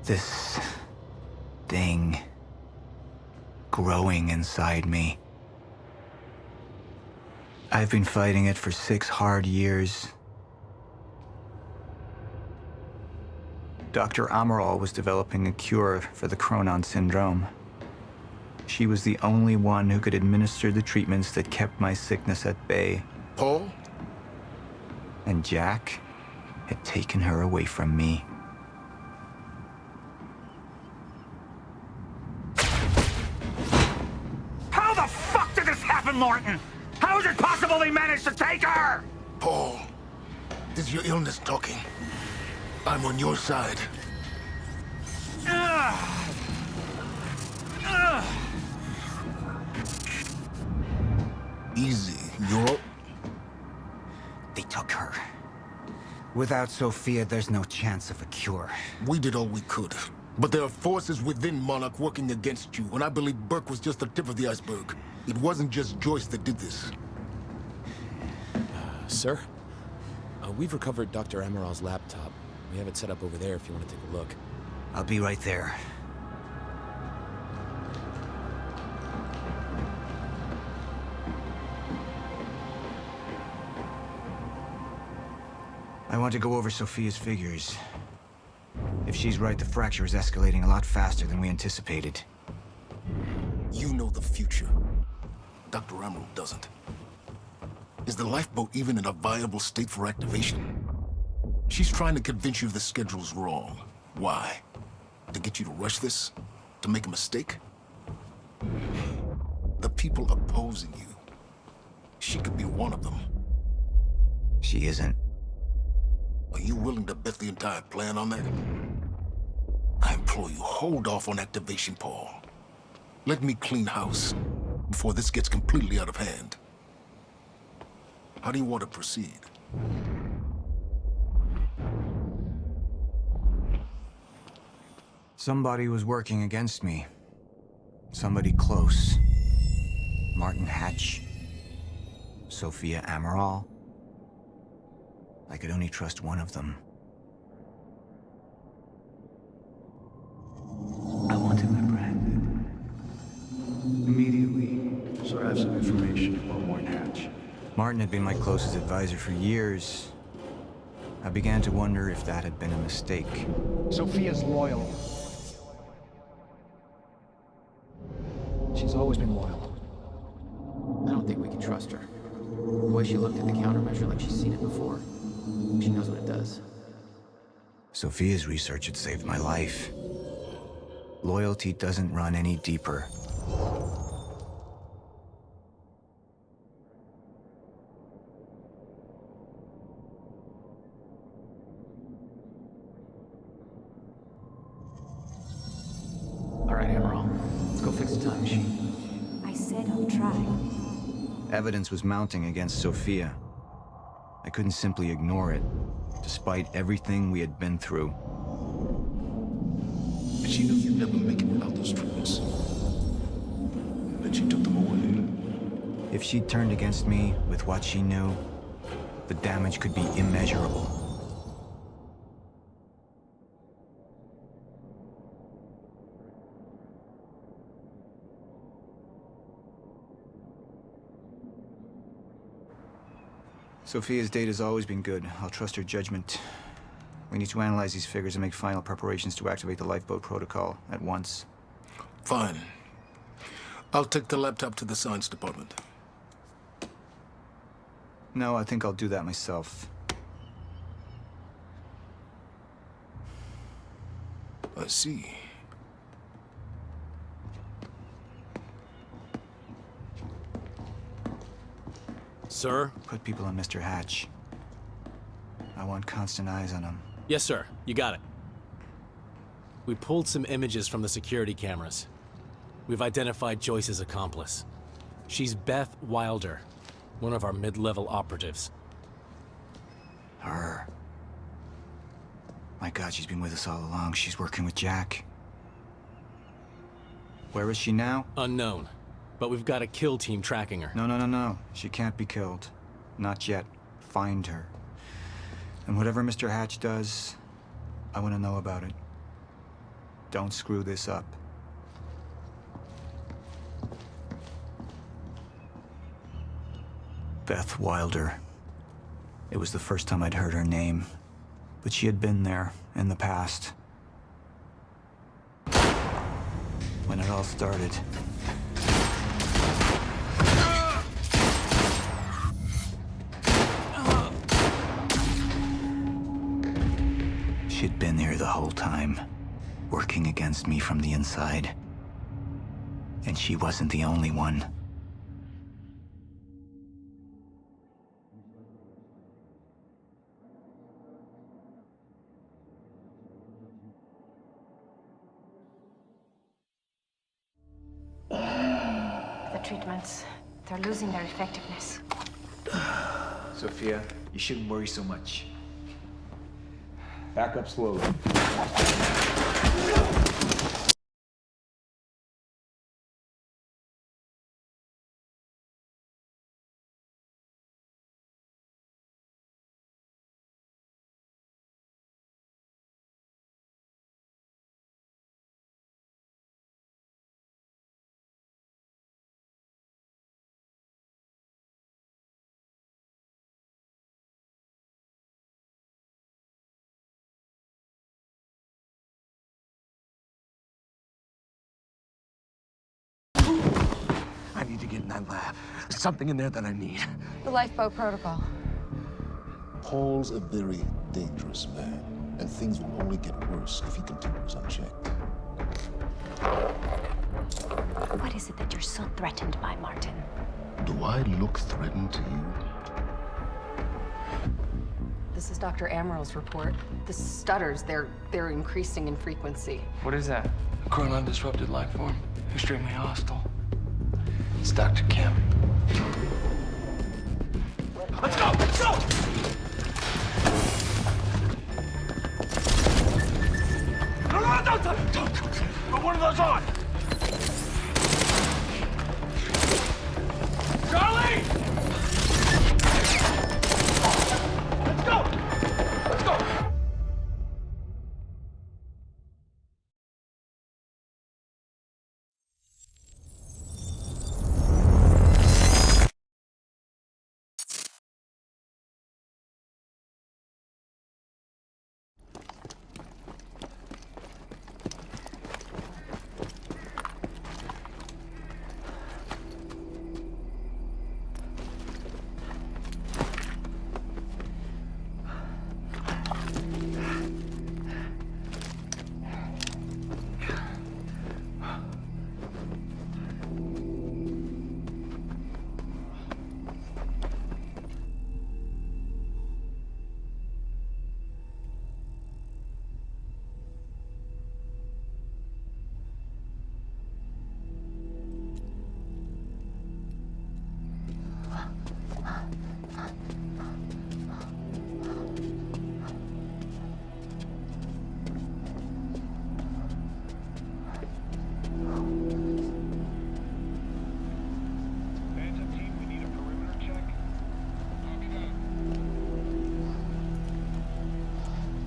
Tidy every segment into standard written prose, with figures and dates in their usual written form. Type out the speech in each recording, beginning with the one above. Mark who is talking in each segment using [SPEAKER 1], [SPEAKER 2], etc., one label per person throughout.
[SPEAKER 1] This thing growing inside me. I've been fighting it for 6 hard years. Dr. Amaral was developing a cure for the Cronon syndrome. She was the only one who could administer the treatments that kept my sickness at bay.
[SPEAKER 2] Paul?
[SPEAKER 1] And Jack had taken her away from me.
[SPEAKER 3] How the fuck did this happen, Morton? How is it possible they managed to take her?
[SPEAKER 2] Paul, this is your illness talking. I'm on your side. Easy, you're...
[SPEAKER 1] They took her. Without Sophia, there's no chance of a cure.
[SPEAKER 2] We did all we could. But there are forces within Monarch working against you, and I believe Burke was just the tip of the iceberg. It wasn't just Joyce that did this.
[SPEAKER 4] Sir? We've recovered Dr. Amaral's laptop. We have it set up over there if you want to take a look.
[SPEAKER 1] I'll be right there. I want to go over Sophia's figures. If she's right, the fracture is escalating a lot faster than we anticipated.
[SPEAKER 2] You know the future. Dr. Amaral doesn't. Is the lifeboat even in a viable state for activation? She's trying to convince you the schedule's wrong. Why? To get you to rush this? To make a mistake? The people opposing you. She could be one of them.
[SPEAKER 1] She isn't.
[SPEAKER 2] Are you willing to bet the entire plan on that? I implore you, hold off on activation, Paul. Let me clean house before this gets completely out of hand. How do you want to proceed?
[SPEAKER 1] Somebody was working against me. Somebody close. Martin Hatch. Sophia Amaral. I could only trust one of them. I want him apprehended. Immediately.
[SPEAKER 5] So I have some information about Martin Hatch.
[SPEAKER 1] Martin had been my closest advisor for years. I began to wonder if that had been a mistake.
[SPEAKER 5] Sophia's loyal. She's always been loyal.
[SPEAKER 6] I don't think we can trust her. The way she looked at the countermeasure like she's seen it before. She knows what it does.
[SPEAKER 1] Sophia's research had saved my life. Loyalty doesn't run any deeper.
[SPEAKER 6] All right, Amaral. Let's go fix the time machine.
[SPEAKER 7] I said I'll try.
[SPEAKER 1] Evidence was mounting against Sophia. I couldn't simply ignore it, despite everything we had been through.
[SPEAKER 2] And she knew you'd never make it without those treatments. And then she took them away.
[SPEAKER 1] If she'd turned against me with what she knew, the damage could be immeasurable. Sophia's data's always been good. I'll trust her judgment. We need to analyze these figures and make final preparations to activate the lifeboat protocol at once.
[SPEAKER 2] Fine. I'll take the laptop to the science department.
[SPEAKER 1] No, I think I'll do that myself.
[SPEAKER 2] I see.
[SPEAKER 4] Sir?
[SPEAKER 1] Put people on Mr. Hatch. I want constant eyes on him.
[SPEAKER 4] Yes, sir. You got it. We pulled some images from the security cameras. We've identified Joyce's accomplice. She's Beth Wilder, one of our mid-level operatives.
[SPEAKER 1] Her. My God, she's been with us all along. She's working with Jack. Where is she now?
[SPEAKER 4] Unknown. But we've got a kill team tracking her.
[SPEAKER 1] No. She can't be killed. Not yet. Find her. And whatever Mr. Hatch does, I want to know about it. Don't screw this up. Beth Wilder. It was the first time I'd heard her name, but she had been there in the past. When it all started. She'd been here the whole time, working against me from the inside. And she wasn't the only one.
[SPEAKER 7] The treatments, they're losing their effectiveness.
[SPEAKER 8] Sophia, you shouldn't worry so much. Back up slowly.
[SPEAKER 9] I need to get in that lab. There's something in there that I need.
[SPEAKER 7] The lifeboat protocol.
[SPEAKER 2] Paul's a very dangerous man, and things will only get worse if he continues unchecked.
[SPEAKER 7] What is it that you're so threatened by, Martin?
[SPEAKER 2] Do I look threatened to you?
[SPEAKER 10] This is Dr. Amaril's report. The stutters, they're increasing in frequency.
[SPEAKER 11] What is that? A current undisrupted life form. Extremely hostile. It's Dr. Kim.
[SPEAKER 9] Let's go! Let's go! No, don't put one of those on! Charlie! Let's go! Let's go!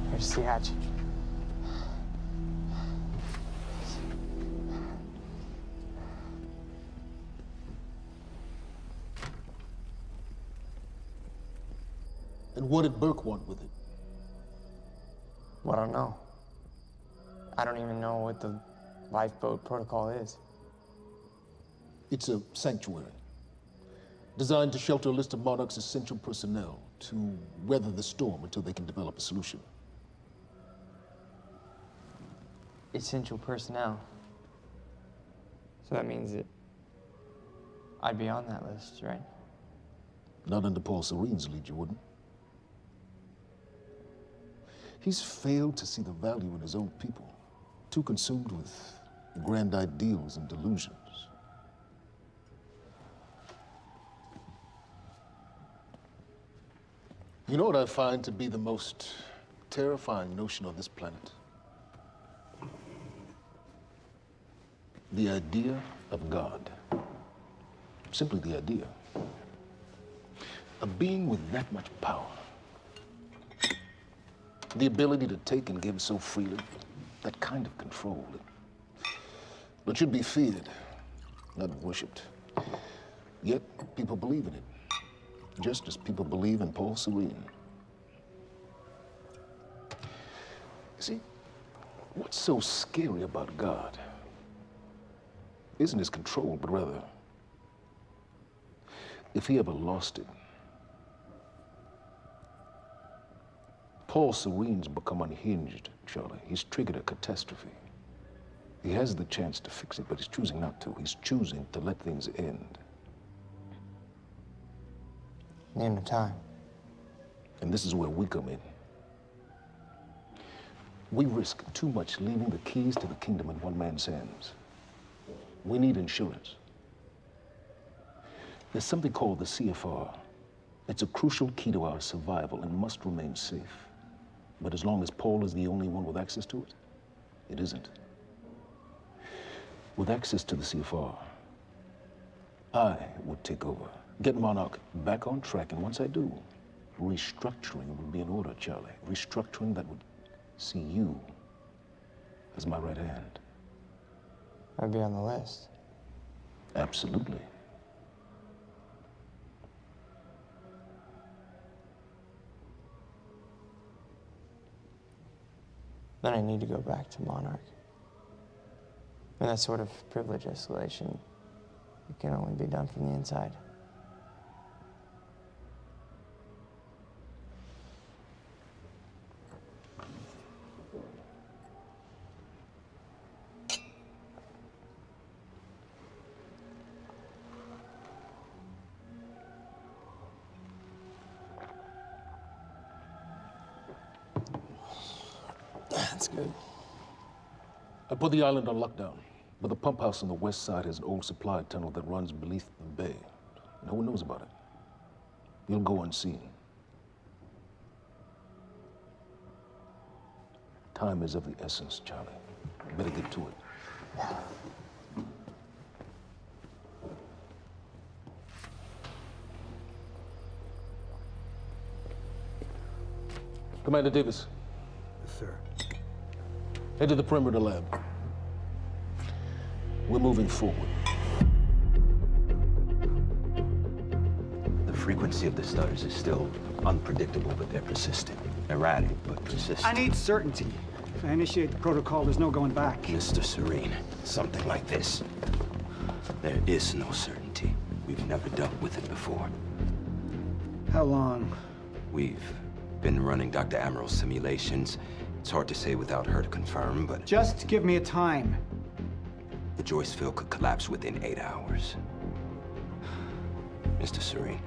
[SPEAKER 11] Here's the hatch.
[SPEAKER 2] And what did Burke want with it?
[SPEAKER 11] Well, I don't know. I don't even know what the lifeboat protocol is.
[SPEAKER 2] It's a sanctuary, designed to shelter a list of Monarch's essential personnel to weather the storm until they can develop a solution.
[SPEAKER 11] Essential personnel. So that means that I'd be on that list, right?
[SPEAKER 2] Not under Paul Serene's lead, you wouldn't. He's failed to see the value in his own people, too consumed with grand ideals and delusions. You know what I find to be the most terrifying notion on this planet? The idea of God. Simply the idea. A being with that much power. The ability to take and give so freely. That kind of control that should be feared, not worshipped. Yet people believe in it, just as people believe in Paul Serene. See, what's so scary about God isn't his control, but rather, if he ever lost it. Paul Serene's become unhinged, Charlie. He's triggered a catastrophe. He has the chance to fix it, but he's choosing not to. He's choosing to let things end.
[SPEAKER 11] Name the time.
[SPEAKER 2] And this is where we come in. We risk too much leaving the keys to the kingdom in one man's hands. We need insurance. There's something called the CFR. It's a crucial key to our survival and must remain safe. But as long as Paul is the only one with access to it, it isn't. With access to the CFR, I would take over, get Monarch back on track, and once I do, restructuring would be in order, Charlie. Restructuring that would see you as my right hand.
[SPEAKER 11] I'd be on the list.
[SPEAKER 2] Absolutely.
[SPEAKER 11] Then I need to go back to Monarch. And that sort of privilege escalation, it can only be done from the inside. That's good.
[SPEAKER 2] I put the island on lockdown, but the pump house on the west side has an old supply tunnel that runs beneath the bay. No one knows about it. You'll go unseen. Time is of the essence, Charlie. Better get to it. Commander Davis.
[SPEAKER 5] Yes, sir.
[SPEAKER 2] Head to the perimeter lab. We're moving forward.
[SPEAKER 12] The frequency of the stutters is still unpredictable, but they're persistent. Erratic, but persistent.
[SPEAKER 5] I need certainty. If I initiate the protocol, there's no going back.
[SPEAKER 12] Mr. Serene, something like this. There is no certainty. We've never dealt with it before.
[SPEAKER 5] How long?
[SPEAKER 12] We've been running Dr. Amaral's simulations. It's hard to say without her to confirm, but...
[SPEAKER 5] Just give me a time.
[SPEAKER 12] The Joyce field could collapse within 8 hours. Mr. Serene,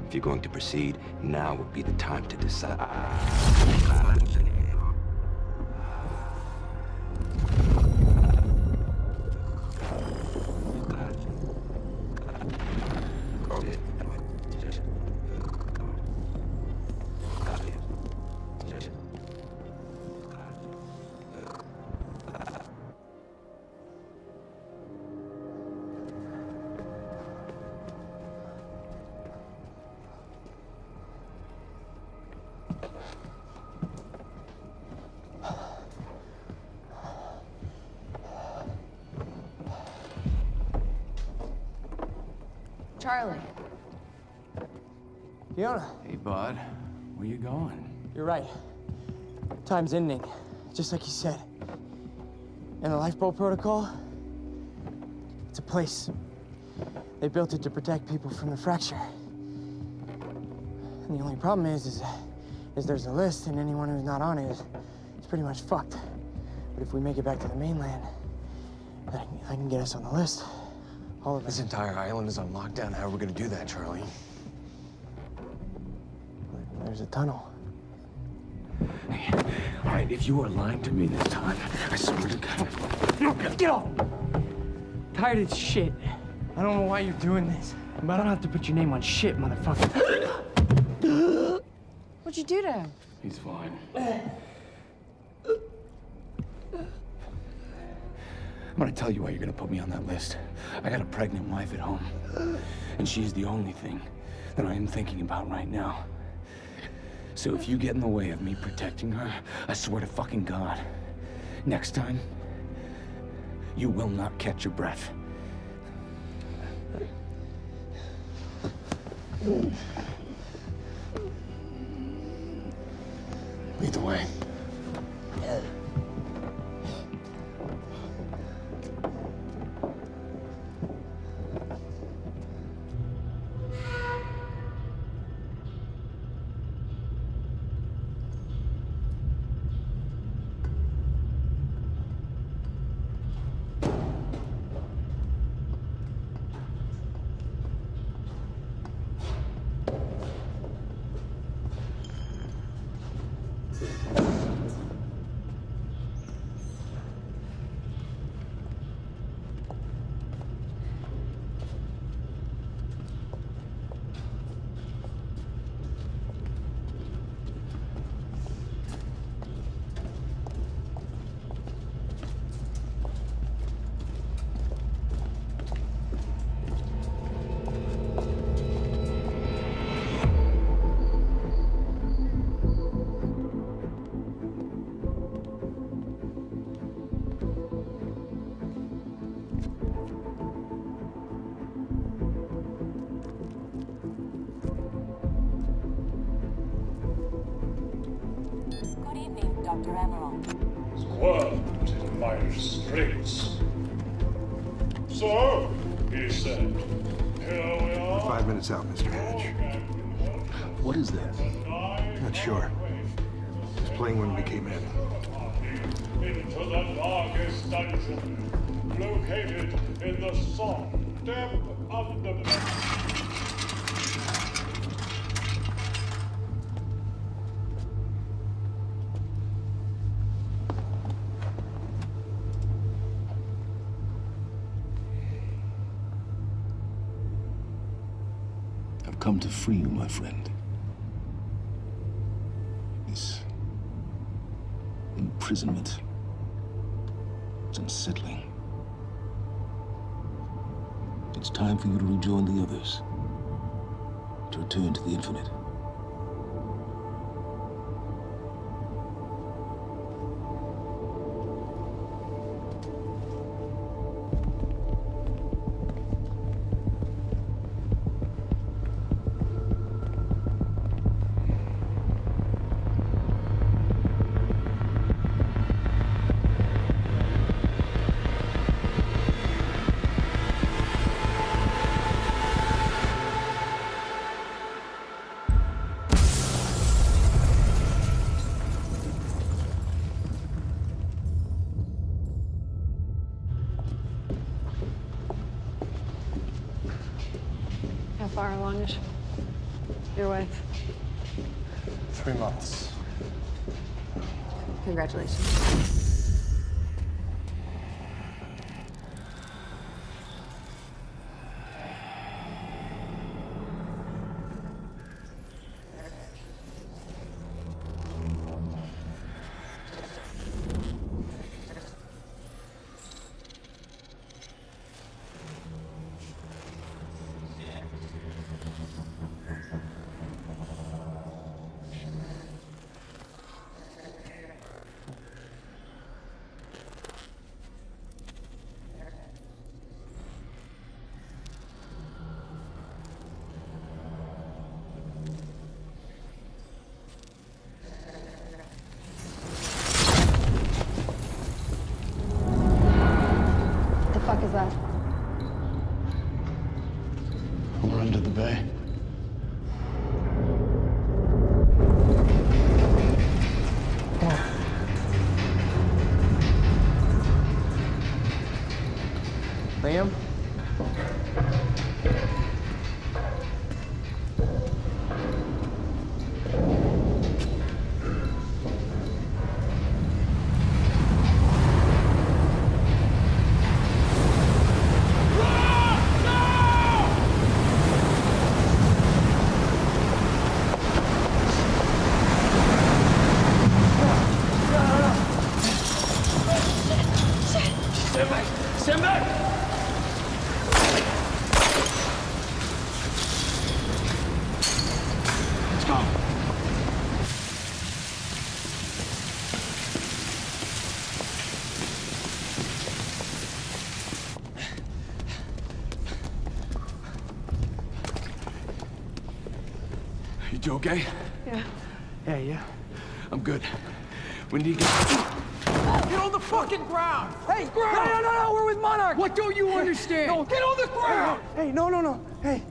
[SPEAKER 12] if you're going to proceed, now would be the time to decide.
[SPEAKER 10] Charlie.
[SPEAKER 11] Fiona.
[SPEAKER 13] Hey, bud. Where you going?
[SPEAKER 11] You're right. Time's ending, just like you said. And the lifeboat protocol? It's a place. They built it to protect people from the fracture. And the only problem is there's a list, and anyone who's not on it is pretty much fucked. But if we make it back to the mainland, I can get us on the list. All of
[SPEAKER 14] This entire island is on lockdown. How are we gonna do that, Charlie?
[SPEAKER 11] There's a tunnel.
[SPEAKER 13] Hey, all right, if you are lying to me this time, I swear to God.
[SPEAKER 11] Get off! Tired of this shit. I don't know why you're doing this, but I don't have to put your name on shit, motherfucker.
[SPEAKER 10] What'd you do to him?
[SPEAKER 13] He's fine. I'm gonna tell you why you're gonna put me on that list. I got a pregnant wife at home, and she's the only thing that I am thinking about right now. So if you get in the way of me protecting her, I swear to fucking God, Next time, you will not catch your breath.
[SPEAKER 2] Lead the way.
[SPEAKER 15] Dr. Emerald.
[SPEAKER 16] Squirmed in my straits. So, he said, here we are.
[SPEAKER 17] 5 minutes out, Mr. Hatch.
[SPEAKER 2] What is that?
[SPEAKER 17] Not sure. Just playing when we came in.
[SPEAKER 16] Into the darkest dungeon, located in the soft depth of the
[SPEAKER 2] I've come to free you, my friend. This imprisonment is unsettling. It's time for you to rejoin the others, to return to the infinite.
[SPEAKER 10] How far along is your wife?
[SPEAKER 14] 3 months.
[SPEAKER 10] Congratulations. The fuck is that?
[SPEAKER 2] We're under the bay.
[SPEAKER 11] Liam?
[SPEAKER 9] Stand back! Stand back! Let's go.
[SPEAKER 13] You okay?
[SPEAKER 5] Yeah. Yeah, yeah.
[SPEAKER 13] I'm good. We need to get...
[SPEAKER 11] Get on the fucking ground! Hey, no, we're with Monarch!
[SPEAKER 13] What don't you understand?
[SPEAKER 11] No, get on the ground! Hey, no. Hey,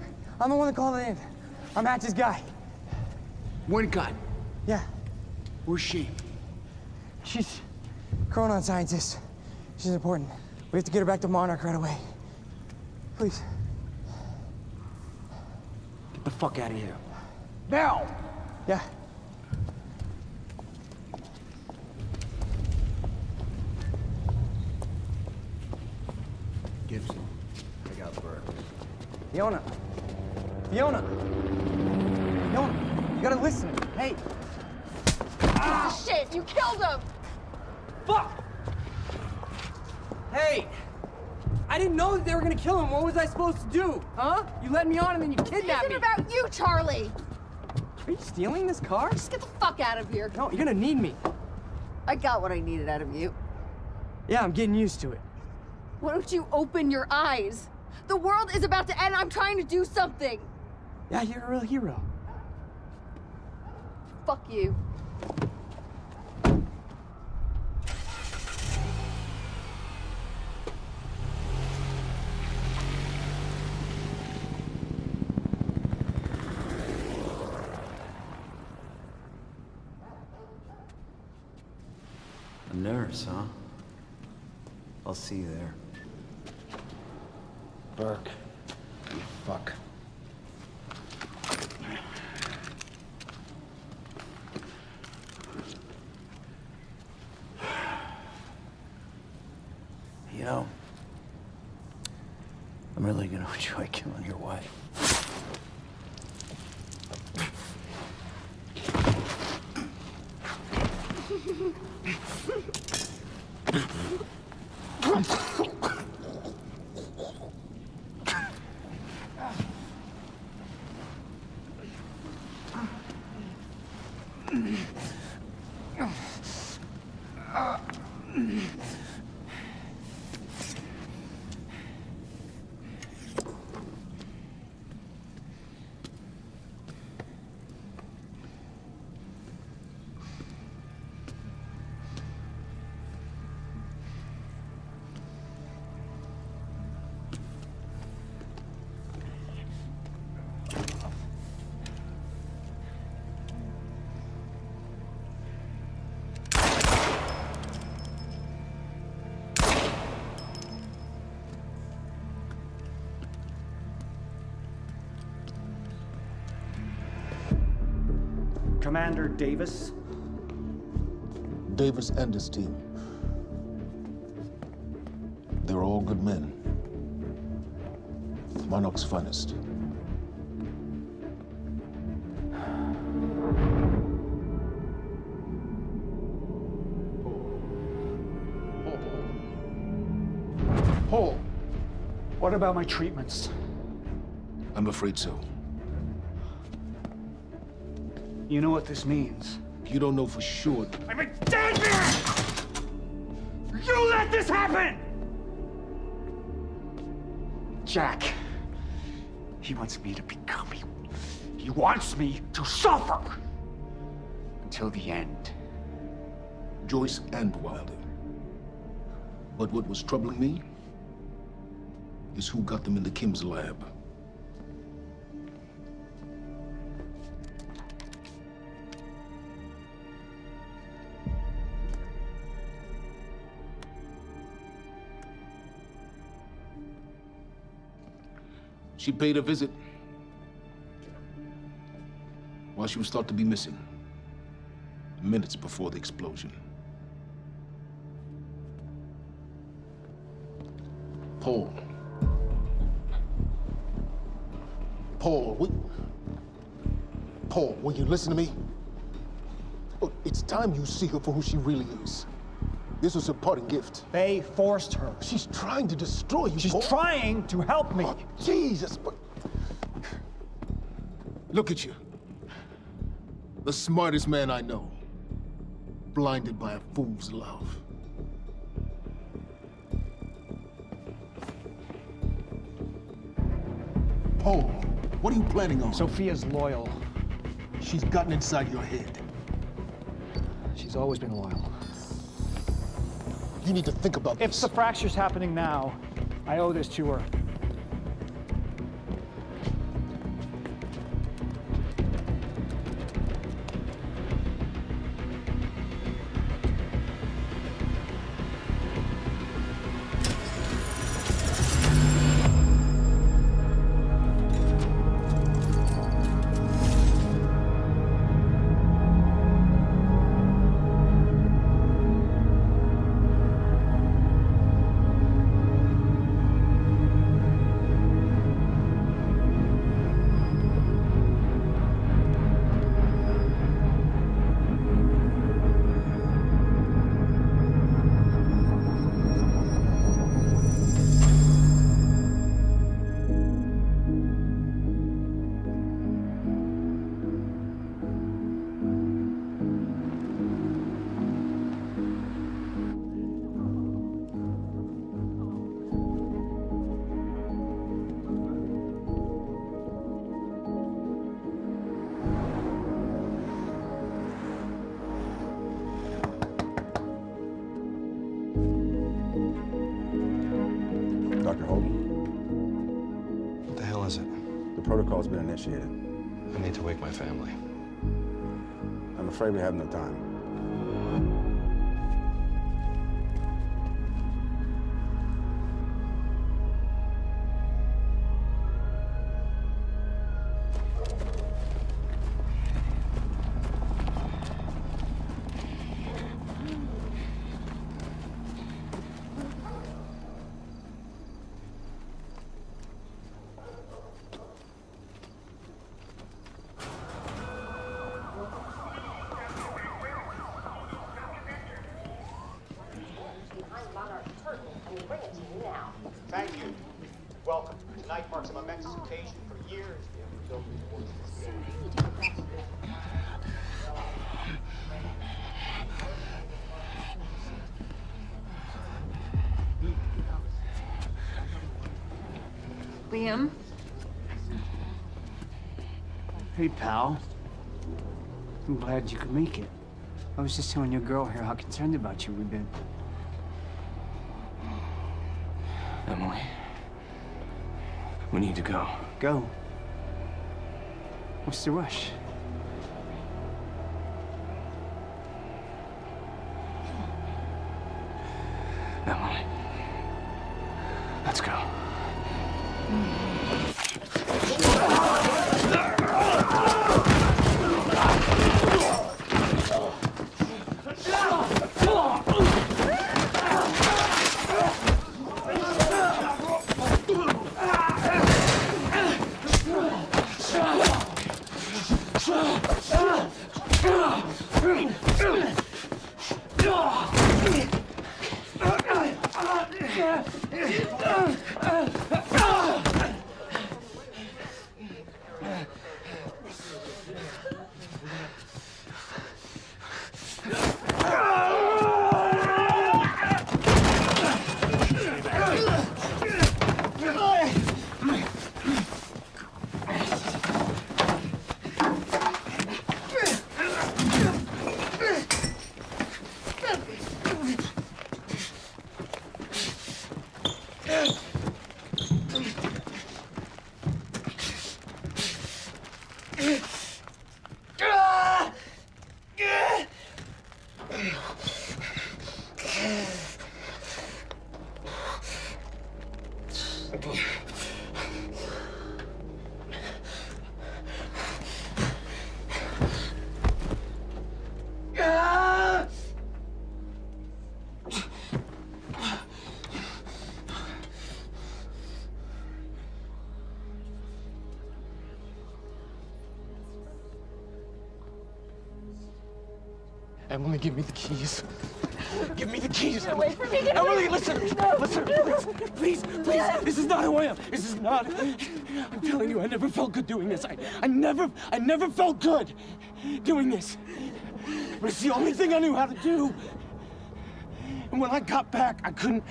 [SPEAKER 11] I'm the one that called it in. I'm Hatch's guy.
[SPEAKER 13] Wincott.
[SPEAKER 11] Yeah.
[SPEAKER 13] Where's she?
[SPEAKER 11] She's Chronon scientist. She's important. We have to get her back to Monarch right away. Please.
[SPEAKER 5] Get the fuck out of here.
[SPEAKER 11] Now! Yeah.
[SPEAKER 17] Gibson, I got Burke.
[SPEAKER 11] Fiona, you gotta listen. Hey.
[SPEAKER 10] Ah, shit, you killed him!
[SPEAKER 11] Fuck! Hey! I didn't know that they were gonna kill him. What was I supposed to do? Huh? You led me on and then you kidnapped me.
[SPEAKER 10] It isn't about you, Charlie!
[SPEAKER 11] Are you stealing this car?
[SPEAKER 10] Just get the fuck out of here.
[SPEAKER 11] No, you're gonna need me.
[SPEAKER 10] I got what I needed out of you.
[SPEAKER 11] Yeah, I'm getting used to it.
[SPEAKER 10] Why don't you open your eyes? The world is about to end. I'm trying to do something.
[SPEAKER 11] Yeah, you're a real hero.
[SPEAKER 10] Fuck you.
[SPEAKER 18] A nurse, huh? I'll see you there.
[SPEAKER 5] Burke. You fuck.
[SPEAKER 18] You know, I'm really gonna enjoy killing your wife.
[SPEAKER 5] Commander Davis.
[SPEAKER 2] Davis and his team. They're all good men. Monarch's finest.
[SPEAKER 5] Paul, what about my treatments?
[SPEAKER 2] I'm afraid so.
[SPEAKER 5] You know what this means?
[SPEAKER 2] You don't know for sure.
[SPEAKER 3] I'm a dead man! You let this happen!
[SPEAKER 5] Jack. He wants me to become you. He wants me to suffer until the end.
[SPEAKER 2] Joyce and Wilder. But what was troubling me is who got them into Kim's lab. She paid a visit while she was thought to be missing, minutes before the explosion. Paul. Paul, will you listen to me? Look, it's time you see her for who she really is. This was her parting gift.
[SPEAKER 5] They forced her.
[SPEAKER 2] She's trying to destroy you,
[SPEAKER 5] She's
[SPEAKER 2] Paul.
[SPEAKER 5] trying to help me.
[SPEAKER 2] Oh, Jesus, but... Look at you. The smartest man I know. Blinded by a fool's love. Paul, what are you planning on?
[SPEAKER 5] Sophia's loyal.
[SPEAKER 14] She's gotten inside your head.
[SPEAKER 5] She's always been loyal.
[SPEAKER 14] You need to think about
[SPEAKER 5] If
[SPEAKER 14] this.
[SPEAKER 5] the fracture's happening now, I owe this to her.
[SPEAKER 19] Dr. Holden?
[SPEAKER 17] What the hell is it?
[SPEAKER 19] The protocol's been initiated.
[SPEAKER 17] I need to wake my family.
[SPEAKER 19] I'm afraid we have no time.
[SPEAKER 20] Thank you. Welcome. Tonight marks a momentous occasion. For years, we have built towards this day.
[SPEAKER 10] Liam?
[SPEAKER 18] Hey, pal. I'm glad you could make it. I was just telling your girl here how concerned about you we've been.
[SPEAKER 13] Emily, we need to go.
[SPEAKER 18] Go? What's the rush?
[SPEAKER 13] Emily, let's go.
[SPEAKER 11] Emily, give me the keys. Give me the keys,
[SPEAKER 9] Get
[SPEAKER 11] Emily.
[SPEAKER 9] away from me, get
[SPEAKER 11] Emily,
[SPEAKER 9] away.
[SPEAKER 11] listen.
[SPEAKER 9] No,
[SPEAKER 11] Listen,
[SPEAKER 9] no.
[SPEAKER 11] please. This is not who I am. This is not. I'm telling you, I never felt good doing this. I never felt good doing this. But it's the only thing I knew how to do. And when I got back, I couldn't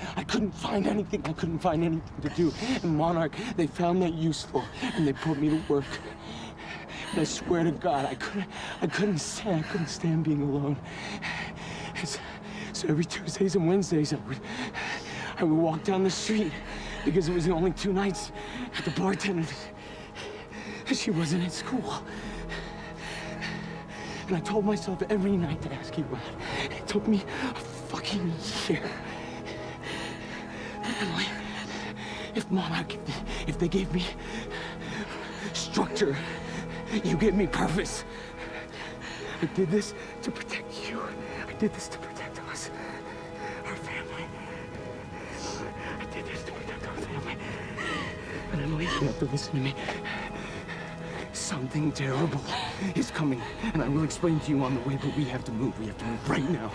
[SPEAKER 11] find anything. I couldn't find anything to do. And Monarch, they found that useful, and they put me to work. And I swear to God, I couldn't stand being alone. So every Tuesdays and Wednesdays, I would walk down the street because it was the only 2 nights at the bartender. She wasn't in school. And I told myself every night to ask you out. It took me a fucking year. Emily, if Monarch, if they gave me structure, you gave me purpose. I did this to protect you. I did this to protect us, our family. I did this to protect our family. But Emily, you have to listen to me. Something terrible is coming, and I will explain to you on the way, but we have to move. We have to move right now.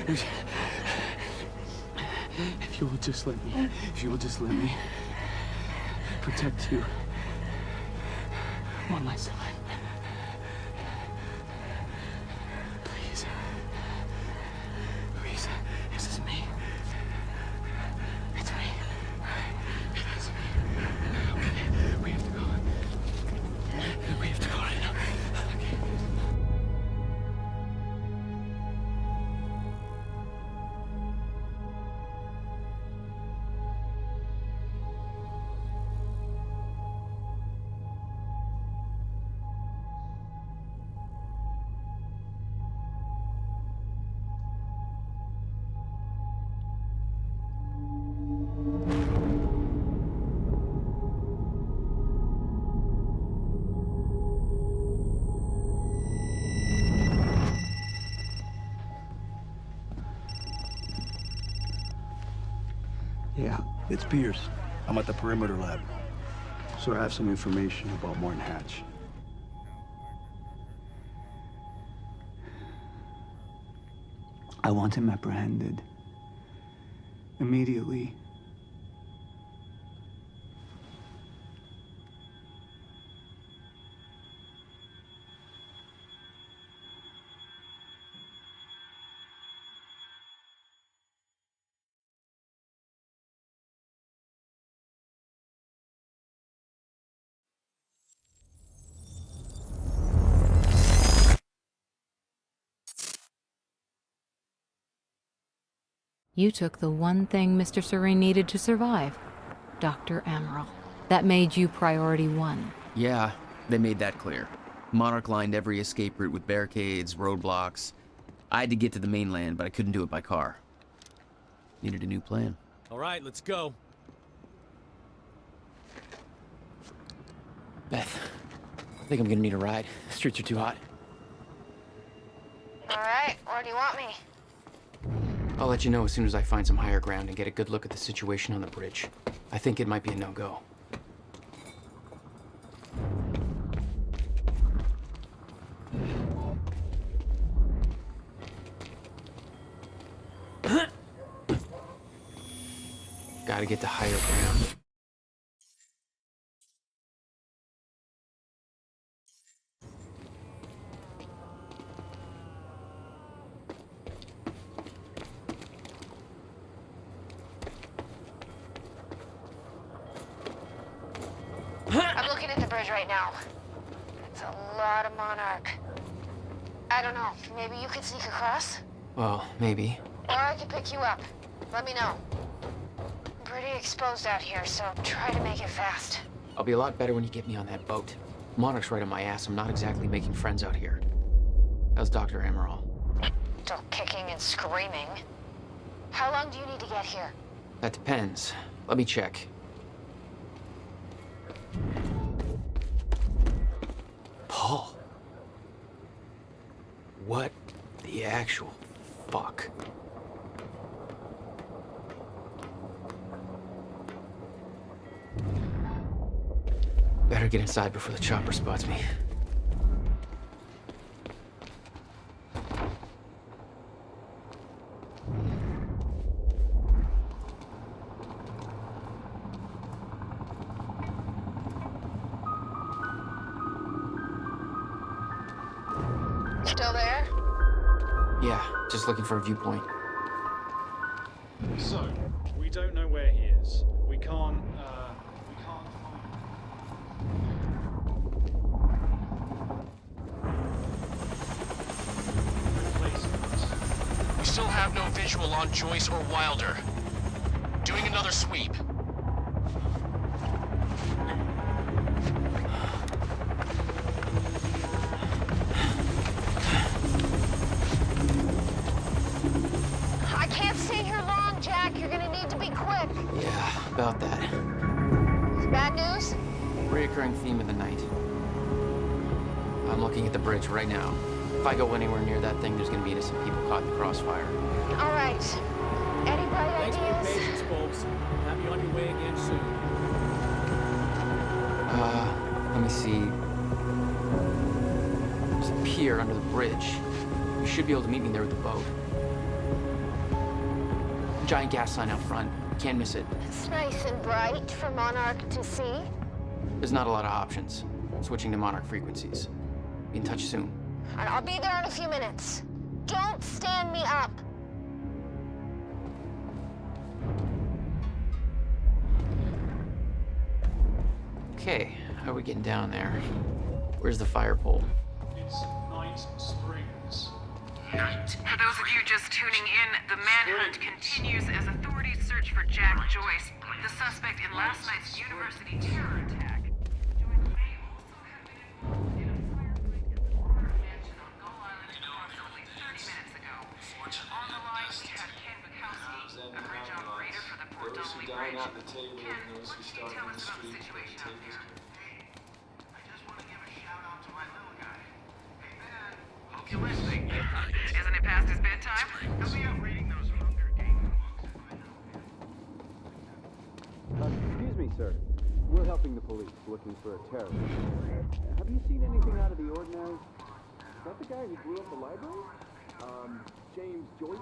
[SPEAKER 11] If you will just let me protect you one last time. Please. Please. This is me. It's me. It is me. Okay. We have to go. We have to go right now. Okay.
[SPEAKER 17] Yeah, it's Pierce. I'm at the perimeter lab. So I have some information about Martin Hatch.
[SPEAKER 18] I want him apprehended. Immediately.
[SPEAKER 21] You took the one thing Mr. Serene needed to survive, Dr. Amaral. That made you priority 1.
[SPEAKER 6] Yeah, they made that clear. Monarch lined every escape route with barricades, roadblocks. I had to get to the mainland, but I couldn't do it by car. Needed a new plan.
[SPEAKER 4] All right, let's go.
[SPEAKER 6] Beth, I think I'm gonna need a ride. The streets are too hot.
[SPEAKER 7] All right, where do you want me?
[SPEAKER 6] I'll let you know as soon as I find some higher ground and get a good look at the situation on the bridge. I think it might be a no-go. Gotta get to higher ground.
[SPEAKER 7] I'm looking at the bridge right now. It's a lot of Monarch. I don't know, maybe you could sneak across?
[SPEAKER 6] Well, maybe.
[SPEAKER 7] Or I could pick you up. Let me know. I'm pretty exposed out here, so try to make it fast.
[SPEAKER 6] I'll be a lot better when you get me on that boat. Monarch's right on my ass. I'm not exactly making friends out here. How's Dr. Amaral?
[SPEAKER 7] Still kicking and screaming. How long do you need to get here?
[SPEAKER 6] That depends. Let me check. Paul. What the actual fuck? Better get inside before the chopper spots me.
[SPEAKER 7] Still there?
[SPEAKER 6] Yeah, just looking for a viewpoint.
[SPEAKER 22] So, we don't know where he is. We can't
[SPEAKER 4] still have no visual on Joyce or Wilder. Doing another sweep.
[SPEAKER 7] I can't stay here long, Jack. You're gonna need to be quick.
[SPEAKER 6] Yeah, about that.
[SPEAKER 7] Bad news?
[SPEAKER 6] Reoccurring theme of the night. I'm looking at the bridge right now. If I go anywhere near that thing, there's gonna be some people caught in the crossfire.
[SPEAKER 7] All right. Any bright
[SPEAKER 4] Thanks for your
[SPEAKER 7] ideas?
[SPEAKER 4] patience, folks. Have you on your way again soon.
[SPEAKER 6] Let me see. There's a pier under the bridge. You should be able to meet me there with the boat. Giant gas sign out front. Can't miss it.
[SPEAKER 7] It's nice and bright for Monarch to see.
[SPEAKER 6] There's not a lot of options. Switching to Monarch frequencies. Be in touch soon.
[SPEAKER 7] All right, I'll be there in a few minutes. Don't stand me up.
[SPEAKER 6] Okay, how are we getting down there? Where's the fire pole?
[SPEAKER 22] It's Night Springs.
[SPEAKER 1] For those of you just tuning in, the manhunt continues as authorities search for Jack Joyce, the suspect in last night's university terror attack. Joyce may also have been involved in a firefight at the Warner Mansion on Gull Island approximately 30 minutes ago. On the line, we have Ken Bukowski, a bridge operator for the Port Donnelly Bridge. Ken, what can you tell us about the situation out there? I just want to give a shout out to my little guy. Hey, man. Hope you're listening. Isn't it past his bedtime? He'll be out reading those Hunger Games books by now.
[SPEAKER 12] Excuse me, sir. We're helping the police looking for a terrorist. Have you seen anything out of the ordinary? Is that the guy who blew up the library? James Joyce?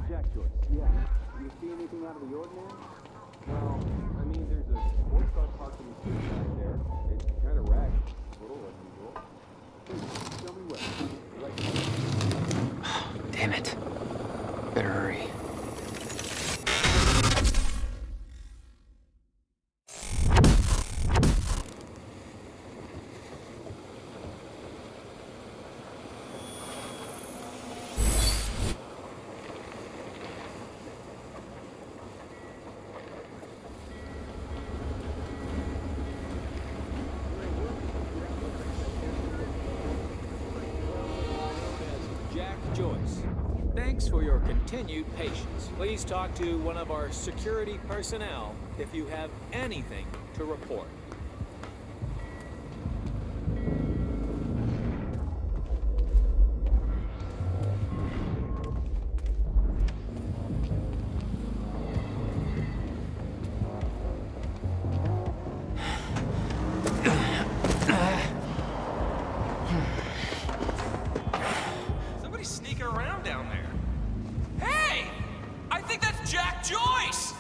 [SPEAKER 12] Jack Joyce, yeah. Do you see anything out of the ordinary? Well, I mean, there's a sports car parked in the street back there. It's kind of ragged. A little unusual. Please, show me where. Right.
[SPEAKER 6] Damn it. Better hurry.
[SPEAKER 8] Jack Joyce. Thanks for your continued patience. Please talk to one of our security personnel if you have anything to report.
[SPEAKER 9] Somebody's sneaking around down there. Hey! I think that's Jack Joyce!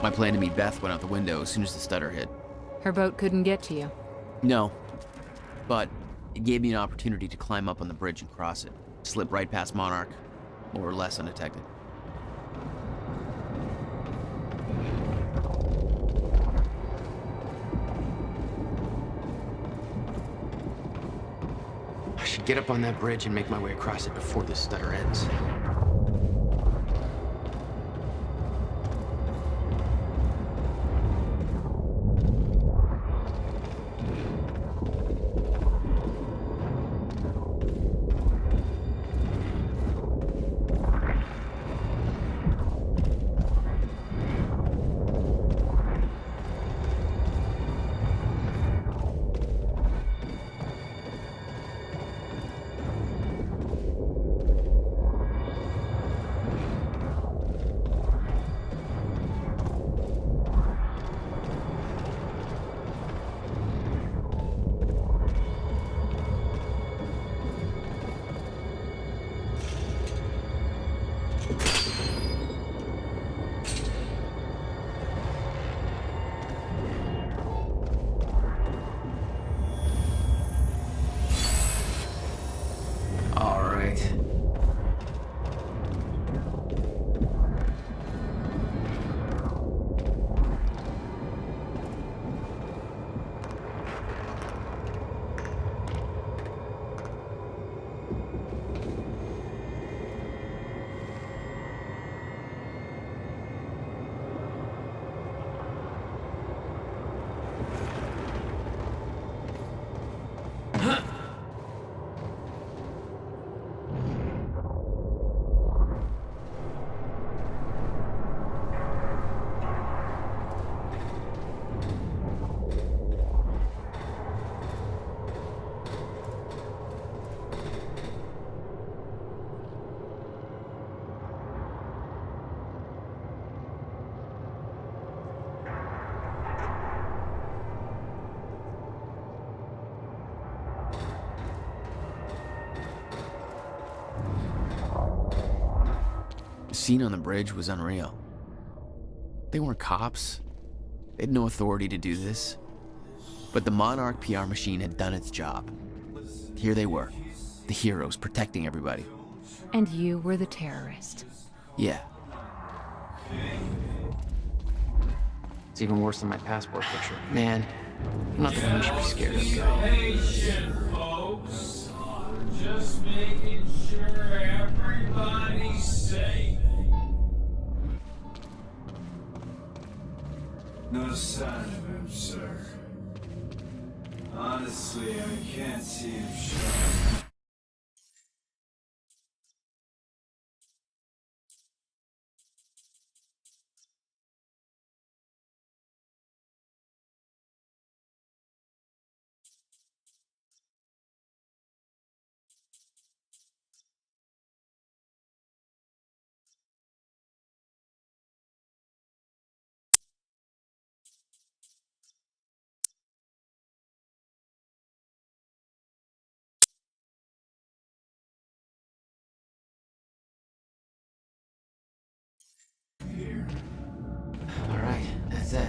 [SPEAKER 6] My plan to meet Beth went out the window as soon as the stutter hit.
[SPEAKER 21] Her boat couldn't get to you.
[SPEAKER 6] No, but it gave me an opportunity to climb up on the bridge and cross it. Slip right past Monarch, more or less undetected.
[SPEAKER 15] I should get up on that bridge and make my way across it before this stutter ends.
[SPEAKER 6] The scene on the bridge was unreal. They weren't cops. They had no authority to do this. But the Monarch PR machine had done its job. Here they were, the heroes protecting everybody.
[SPEAKER 21] And you were the terrorist.
[SPEAKER 6] Yeah.
[SPEAKER 15] It's even worse than my passport picture. Man, I'm not the one you should be scared of, guy.
[SPEAKER 16] Patient, folks. Just making sure everybody's safe. No sign of him, sir. Honestly, I can't see him showing.
[SPEAKER 15] All right, that's it.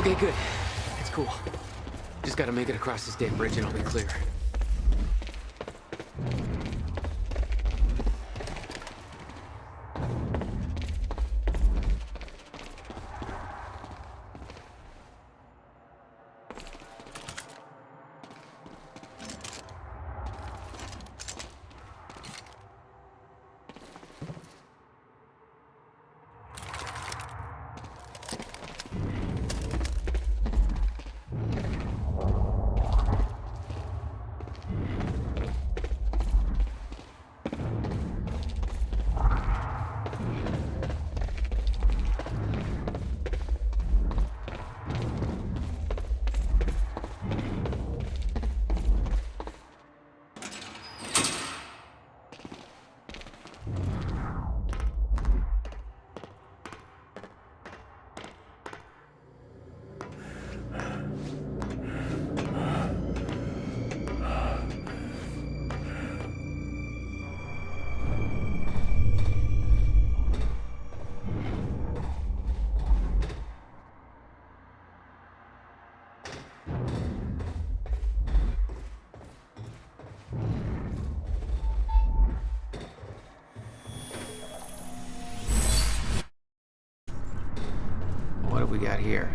[SPEAKER 15] Okay, good. It's cool. Just gotta make it across this damn bridge and I'll be clear. What have we got here?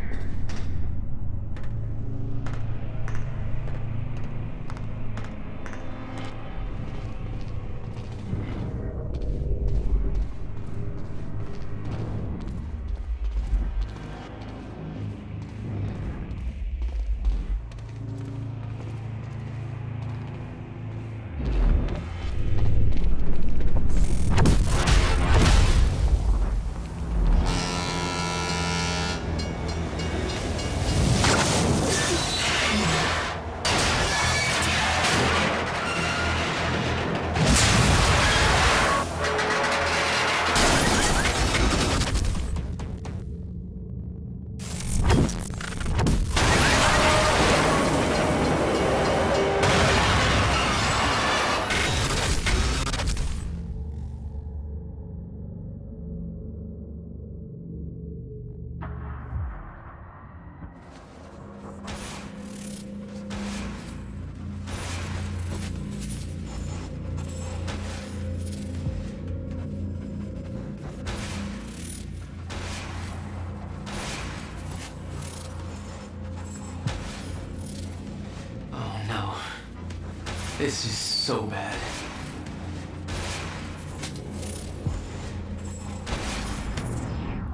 [SPEAKER 15] This is so bad.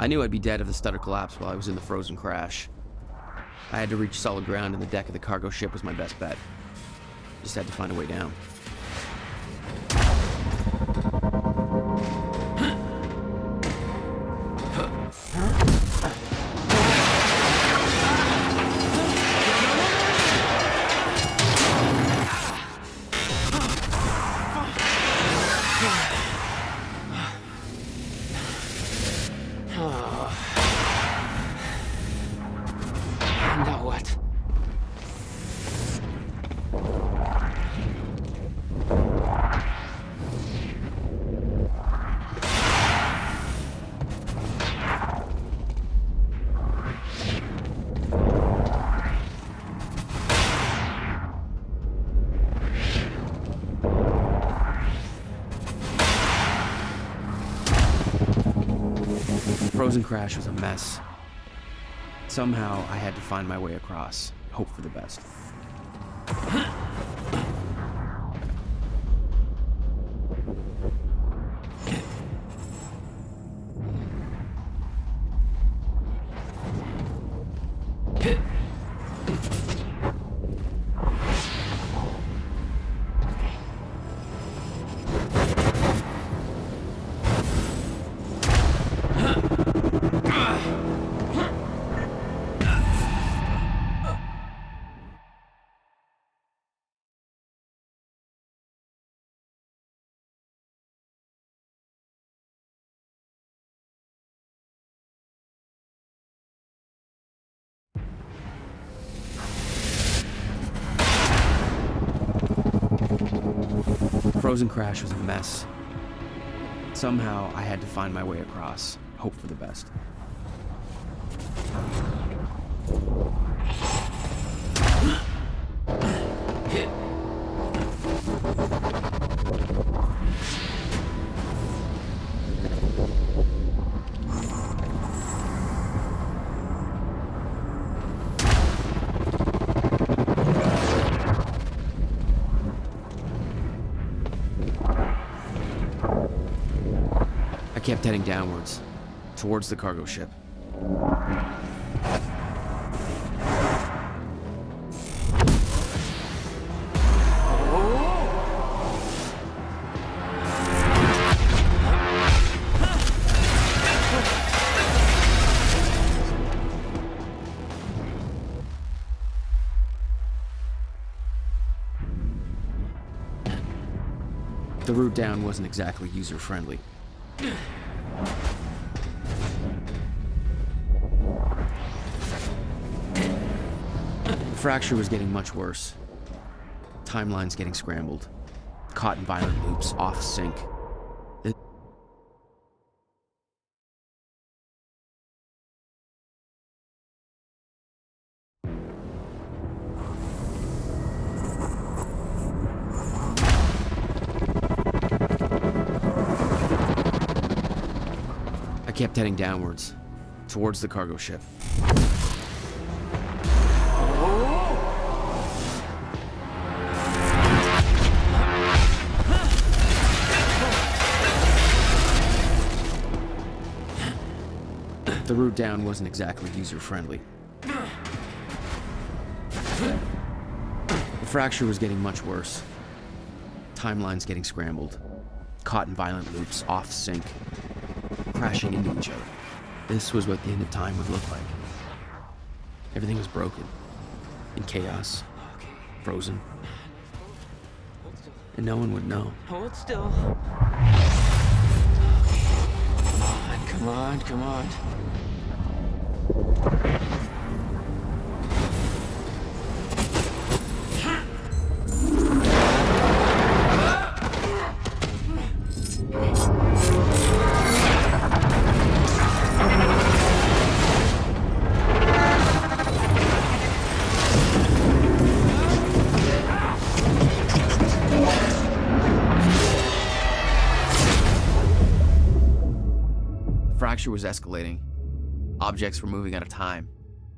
[SPEAKER 15] I knew I'd be dead if the stutter collapsed while I was in the frozen crash. I had to reach solid ground, and the deck of the cargo ship was my best bet. Just had to find a way down. Now what? The frozen crash was a mess. Somehow, I had to find my way across, hope for the best. The frozen crash was a mess. Somehow, I had to find my way across, hope for the best. I kept heading downwards, towards the cargo ship. The route down wasn't exactly user-friendly. The fracture was getting much worse. Timelines getting scrambled. Caught in violent loops, off sync. I kept heading downwards, towards the cargo ship. The route down wasn't exactly user-friendly. The fracture was getting much worse. Timelines getting scrambled. Caught in violent loops, off sync. Crashing into each other. This was what the end of time would look like. Everything was broken. In chaos. Frozen. And no one would know.
[SPEAKER 11] Hold still. Come on, come on.
[SPEAKER 15] Fracture was escalating. Objects were moving out of time,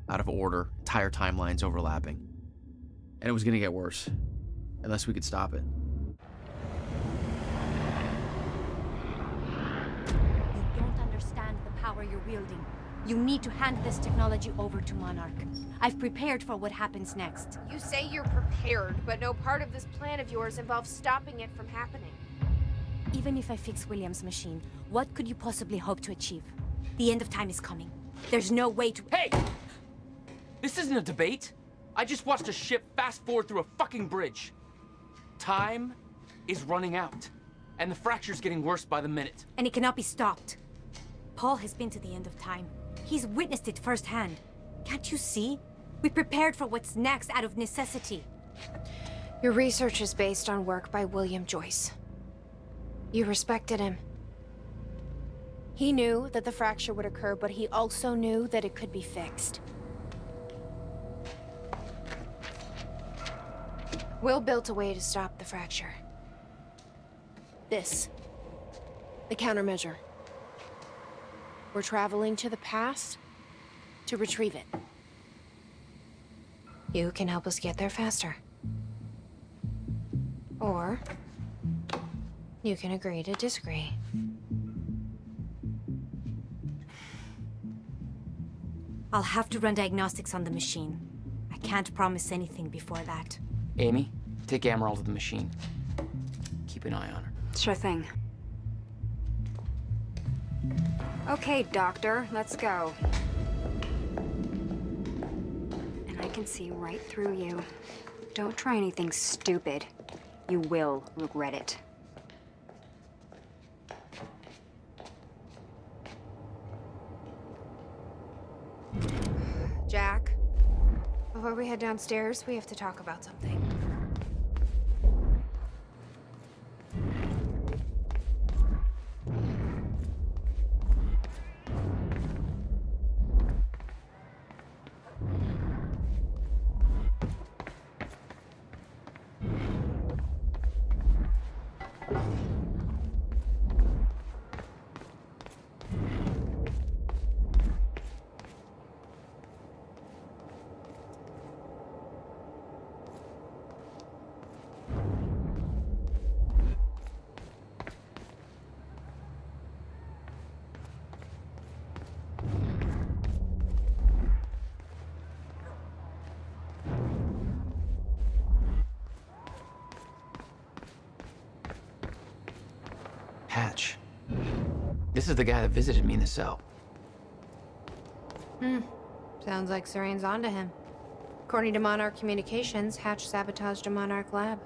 [SPEAKER 15] out of order, entire timelines overlapping. And it was gonna get worse, unless we could stop it.
[SPEAKER 2] You don't understand the power you're wielding. You need to hand this technology over to Monarch. I've prepared for what happens next.
[SPEAKER 7] You say you're prepared, but no part of this plan of yours involves stopping it from happening.
[SPEAKER 2] Even if I fix William's machine, what could you possibly hope to achieve? The end of time is coming. There's no way to—
[SPEAKER 11] Hey! This isn't a debate. I just watched a ship fast forward through a fucking bridge. Time is running out, and the fracture's getting worse by the minute.
[SPEAKER 2] And it cannot be stopped. Paul has been to the end of time. He's witnessed it firsthand. Can't you see? We prepared for what's next out of necessity.
[SPEAKER 7] Your research is based on work by William Joyce. You respected him. He knew that the fracture would occur, but he also knew that it could be fixed. Will built a way to stop the fracture. This. The countermeasure. We're traveling to the past to retrieve it. You can help us get there faster. Or you can agree to disagree.
[SPEAKER 2] I'll have to run diagnostics on the machine. I can't promise anything before that.
[SPEAKER 11] Amy, take Amaral to the machine. Keep an eye on her.
[SPEAKER 3] Sure thing. Okay, Doctor, let's go. And I can see right through you. Don't try anything stupid. You will regret it.
[SPEAKER 7] Jack, before we head downstairs, we have to talk about something.
[SPEAKER 6] Hatch. This is the guy that visited me in the cell.
[SPEAKER 7] Sounds like Serene's onto him. According to Monarch Communications, Hatch sabotaged a Monarch lab.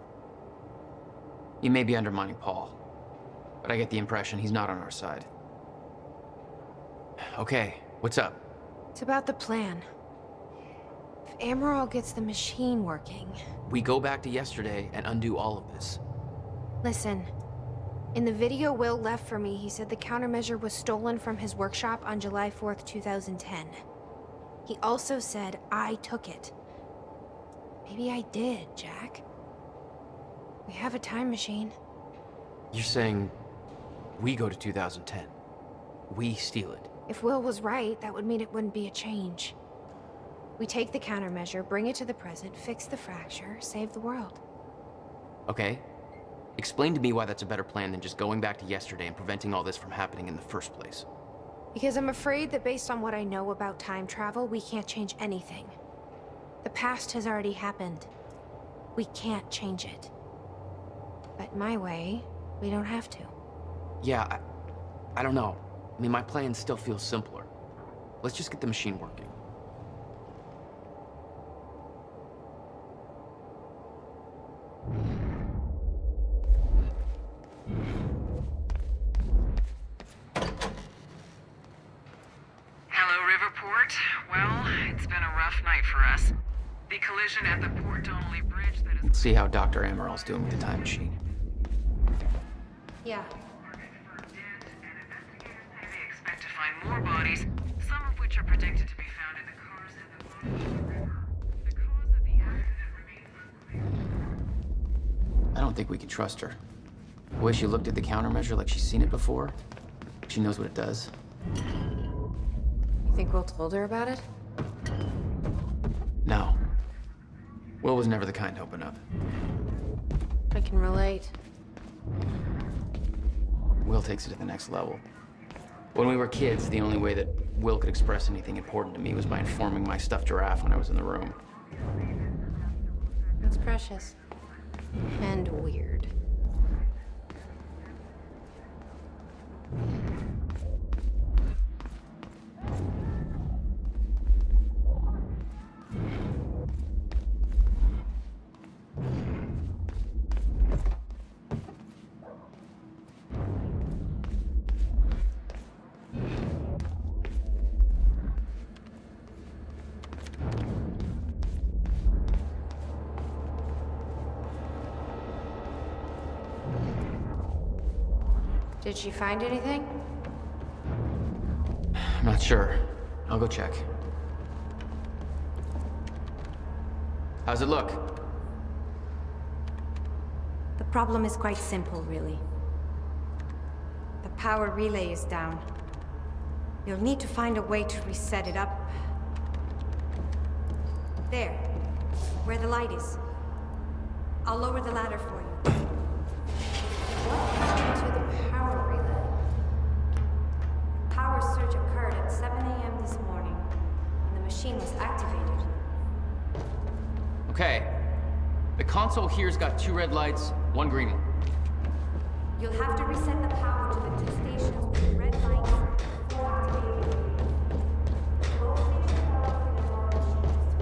[SPEAKER 6] He may be undermining Paul, but I get the impression he's not on our side. Okay, what's up?
[SPEAKER 7] It's about the plan. If Amaral gets the machine working...
[SPEAKER 6] We go back to yesterday and undo all of this.
[SPEAKER 7] Listen. In the video Will left for me, he said the countermeasure was stolen from his workshop on July 4th, 2010. He also said I took it. Maybe I did, Jack. We have a time machine.
[SPEAKER 6] You're saying we go to 2010. We steal it.
[SPEAKER 7] If Will was right, that would mean it wouldn't be a change. We take the countermeasure, bring it to the present, fix the fracture, save the world.
[SPEAKER 6] Okay. Explain to me why that's a better plan than just going back to yesterday and preventing all this from happening in the first place.
[SPEAKER 7] Because I'm afraid that based on what I know about time travel, we can't change anything. The past has already happened. We can't change it. But my way, we don't have to.
[SPEAKER 6] Yeah, I don't know. I mean, my plan still feels simpler. Let's just get the machine working.
[SPEAKER 1] Hello, Riverport. Well, it's been a rough night for us. The collision at the Port Donnelly Bridge that is...
[SPEAKER 6] Let's see how Dr. Amaral's doing with the time machine.
[SPEAKER 7] Yeah.
[SPEAKER 1] They expect to find more bodies, some of which are predicted to be found in the cars at the bottom of the river. The cause of the accident remains unclear.
[SPEAKER 6] I don't think we can trust her. The way she looked at the countermeasure like she's seen it before, she knows what it does.
[SPEAKER 7] You think Will told her about it?
[SPEAKER 6] No. Will was never the kind to open up.
[SPEAKER 7] I can relate.
[SPEAKER 6] Will takes it to the next level. When we were kids, the only way that Will could express anything important to me was by informing my stuffed giraffe when I was in the room.
[SPEAKER 7] That's precious. And weird. Did she find anything?
[SPEAKER 6] I'm not sure. I'll go check. How's it look?
[SPEAKER 2] The problem is quite simple, really. The power relay is down. You'll need to find a way to reset it up. There, where the light is. I'll lower the ladder for you.
[SPEAKER 7] What happened to the power relay?
[SPEAKER 2] Power surge occurred at 7 a.m. this morning, and the machine was activated.
[SPEAKER 6] Okay. The console here's got 2 red lights, 1 green one.
[SPEAKER 2] You'll have to reset the power to the 2 stations with the red lights before activating. Both stations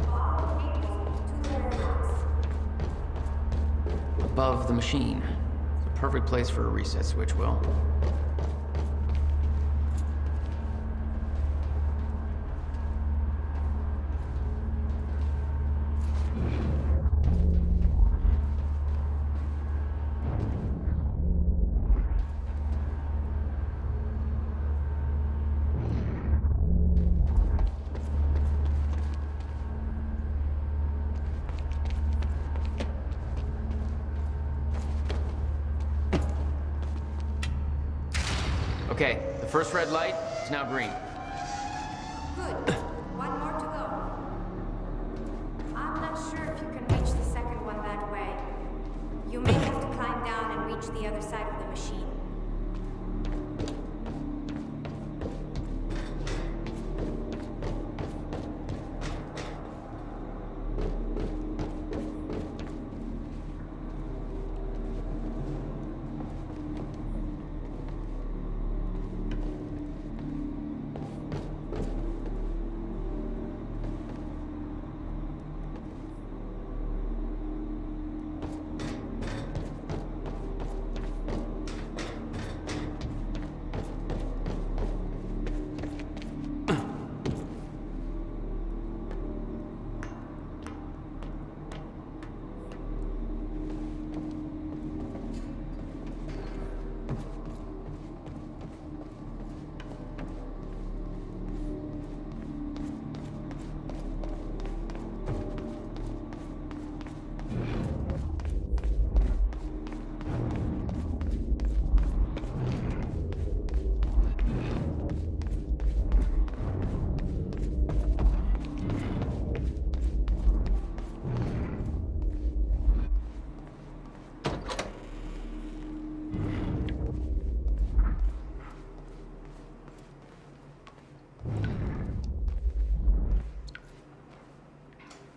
[SPEAKER 2] are located on the machines. Follow the cables to the red lights.
[SPEAKER 6] Above the machine. It's a perfect place for a reset switch, Will. Okay, the first red light is now green.
[SPEAKER 2] Good. One more to go. I'm not sure if you can reach the second one that way. You may have to climb down and reach the other side of the machine.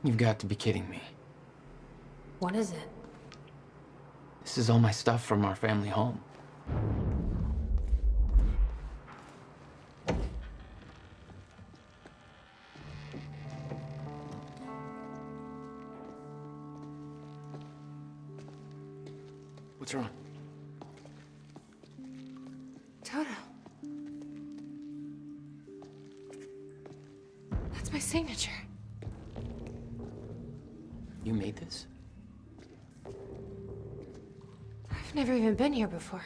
[SPEAKER 6] You've got to be kidding me.
[SPEAKER 7] What is it?
[SPEAKER 6] This is all my stuff from our family home. What's wrong?
[SPEAKER 7] Toto. That's my signature.
[SPEAKER 6] You made this?
[SPEAKER 7] I've never even been here before.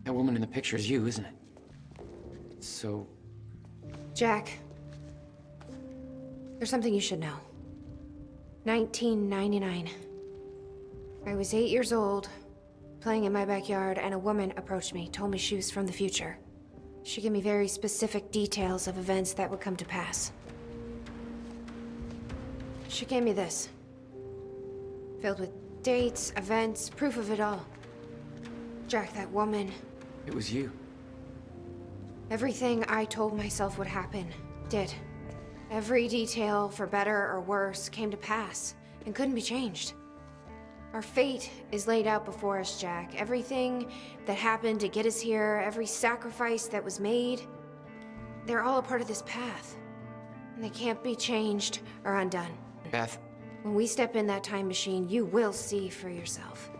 [SPEAKER 6] That woman in the picture is you, isn't it? So,
[SPEAKER 7] Jack, there's something you should know. 1999. I was 8 years old, playing in my backyard, and a woman approached me, told me she was from the future. She gave me very specific details of events that would come to pass. She gave me this, filled with dates, events, proof of it all. Jack, that woman,
[SPEAKER 6] it was you.
[SPEAKER 7] everything I told myself would happen, did. Every detail, for better or worse, came to pass and couldn't be changed. Our fate is laid out before us, Jack. Everything that happened to get us here, every sacrifice that was made, they're all a part of this path. And they can't be changed or undone.
[SPEAKER 6] Beth.
[SPEAKER 7] When we step in that time machine, you will see for yourself.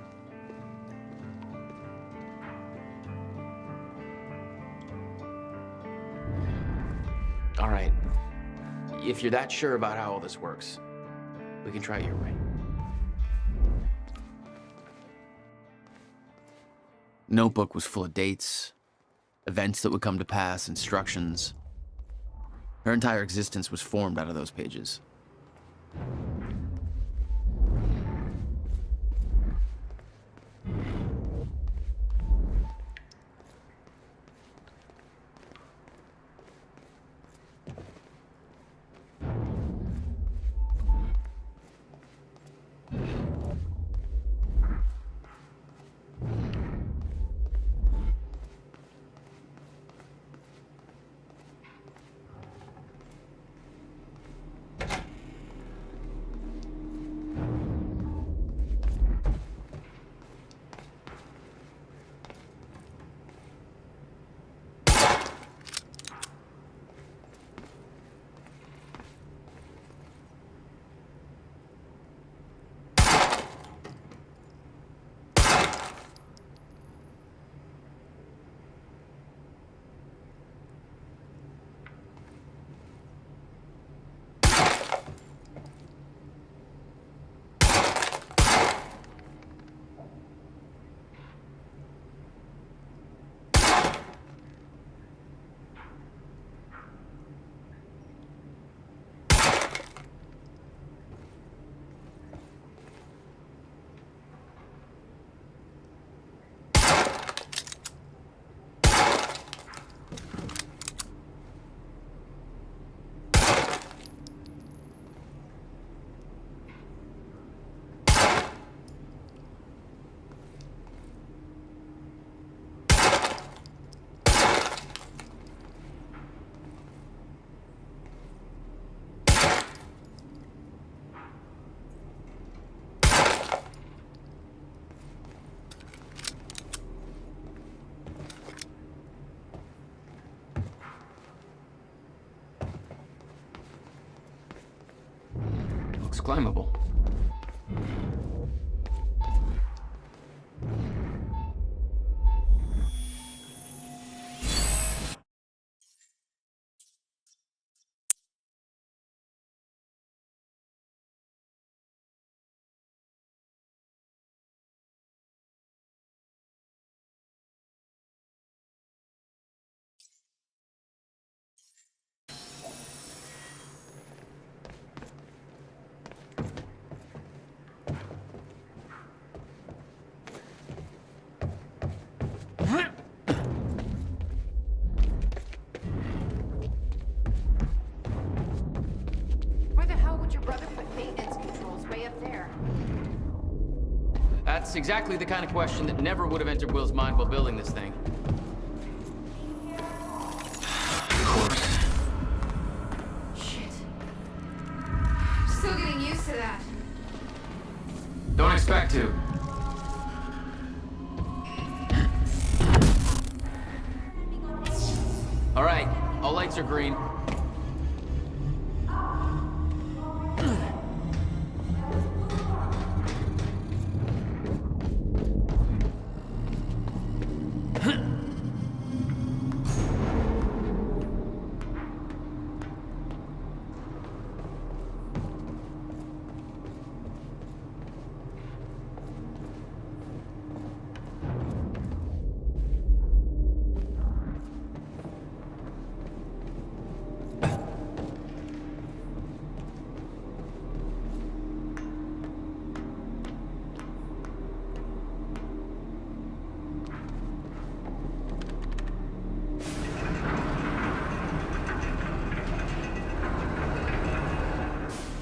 [SPEAKER 6] All right. If you're that sure about how all this works, we can try it your way. Notebook was full of dates, events that would come to pass, instructions. Her entire existence was formed out of those pages. Looks climbable.
[SPEAKER 7] Where the hell would your brother put maintenance controls way up there?
[SPEAKER 6] That's exactly the kind of question that never would have entered Will's mind while building this thing. Of course.
[SPEAKER 7] Shit.
[SPEAKER 15] Don't expect to. All right, all lights are green.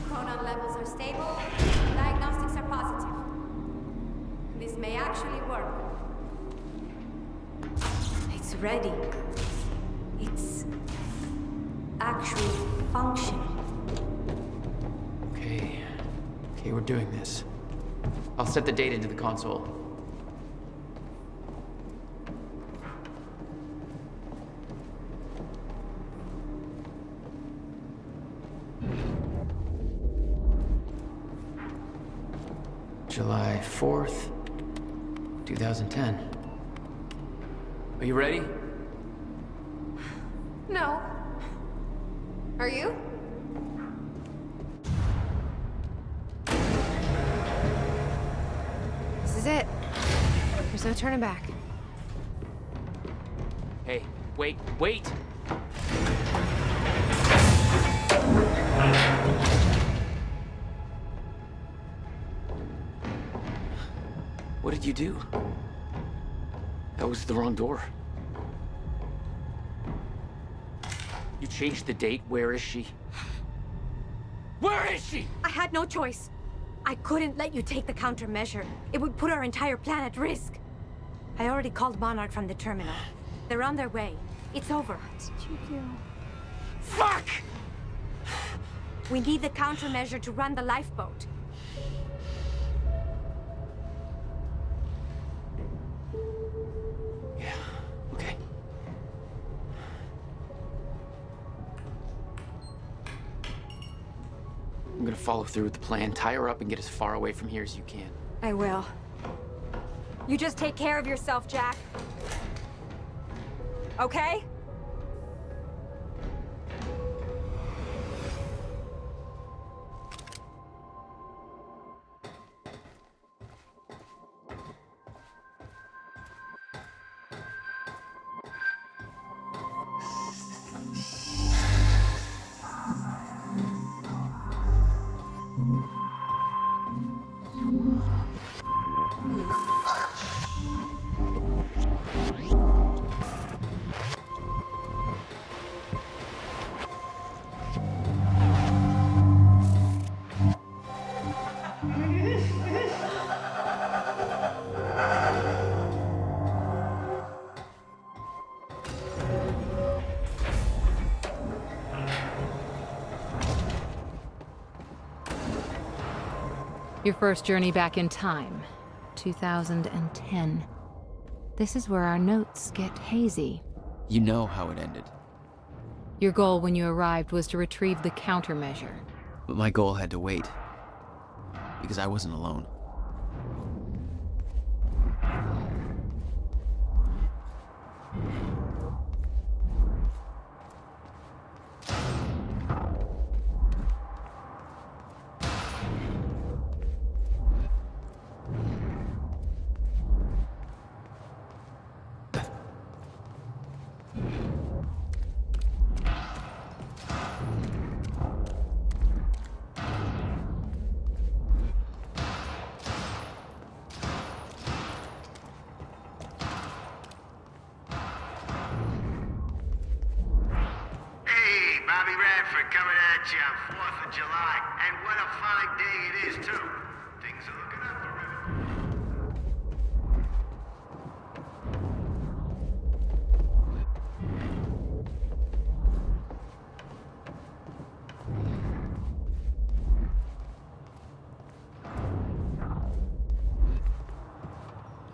[SPEAKER 2] Chronon levels are stable. Diagnostics are positive. This may actually work. It's ready. It's actually functioning.
[SPEAKER 15] Okay. Okay, we're doing this. I'll set the data into the console. July 4th, 2010. Are you ready?
[SPEAKER 7] No. Are you? This is it. There's no turning back.
[SPEAKER 15] Hey, wait, wait! What did you do? That was the wrong door. You changed the date. Where is she? Where is she?
[SPEAKER 2] I had no choice. I couldn't let you take the countermeasure. It would put our entire planet at risk. I already called Monarch from the terminal. They're on their way. It's over. What did you do?
[SPEAKER 15] Fuck!
[SPEAKER 2] We need the countermeasure to run the lifeboat.
[SPEAKER 15] Okay. I'm gonna follow through with the plan. Tie her up and get as far away from here as you can.
[SPEAKER 2] I will. You just take care of yourself, Jack. Okay?
[SPEAKER 21] Your first journey back in time, 2010. This is where our notes get hazy.
[SPEAKER 15] You know how it ended.
[SPEAKER 21] Your goal when you arrived was to retrieve the countermeasure.
[SPEAKER 15] But my goal had to wait. Because I wasn't alone.
[SPEAKER 5] Coming at you on 4th of July, and what a fine day it is, too. Things are looking up for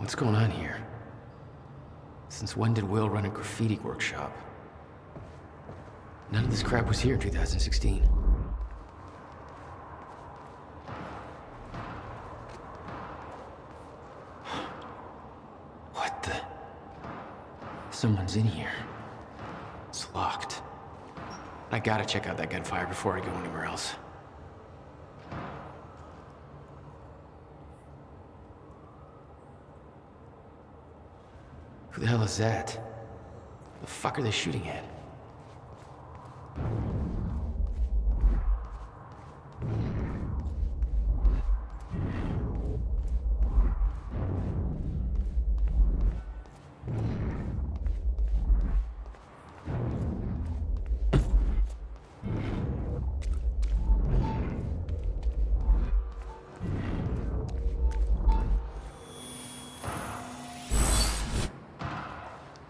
[SPEAKER 15] What's going on here? Since when did Will run a graffiti workshop? None of this crap was here in 2016. What the? Someone's in here. It's locked. I gotta check out that gunfire before I go anywhere else. Who the hell is that? The fuck are they shooting at?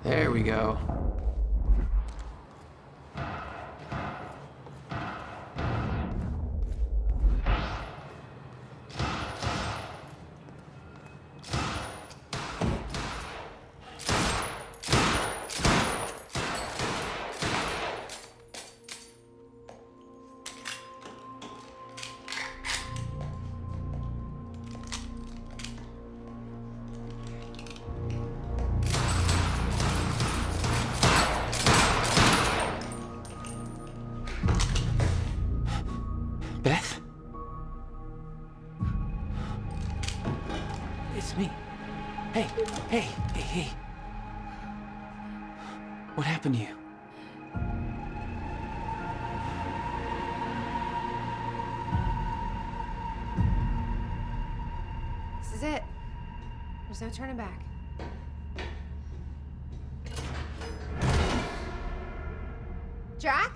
[SPEAKER 15] There we go. Beth? It's me. Hey. What happened to you?
[SPEAKER 7] This is it. There's no turning back. Jack?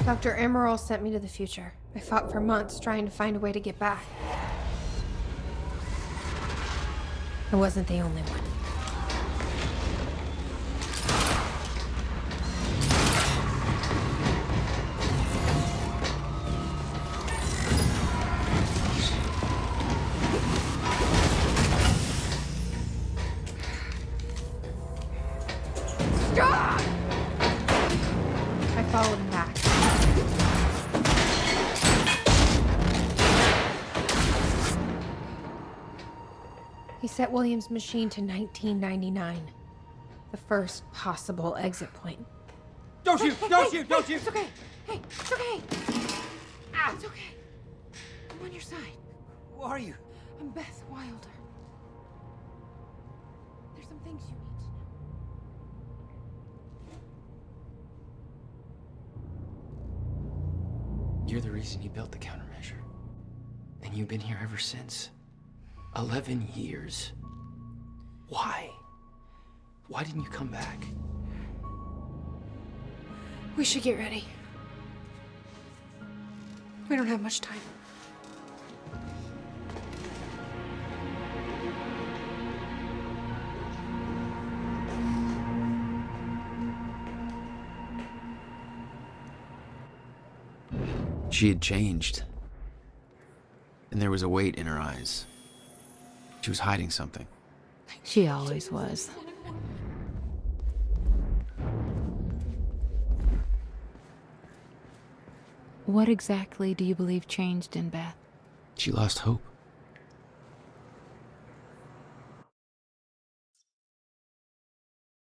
[SPEAKER 7] Dr. Emerald sent me to the future. I fought for months trying to find a way to get back. I wasn't the only one. Stop! I followed him back. He set William's machine to 1999. The first possible exit point.
[SPEAKER 11] Don't shoot! Don't shoot! Don't shoot!
[SPEAKER 7] It's okay. Hey, it's okay. Ah, it's okay. I'm on your side.
[SPEAKER 11] Who are you?
[SPEAKER 7] I'm Beth Wilder. There's some things you need to know.
[SPEAKER 15] You're the reason he built the countermeasure. And you've been here ever since. 11 years. Why? Why didn't you come back?
[SPEAKER 7] We should get ready. We don't have much time.
[SPEAKER 15] She had changed. And there was a weight in her eyes. She was hiding something.
[SPEAKER 21] She always was. What exactly do you believe changed in Beth?
[SPEAKER 15] She lost hope.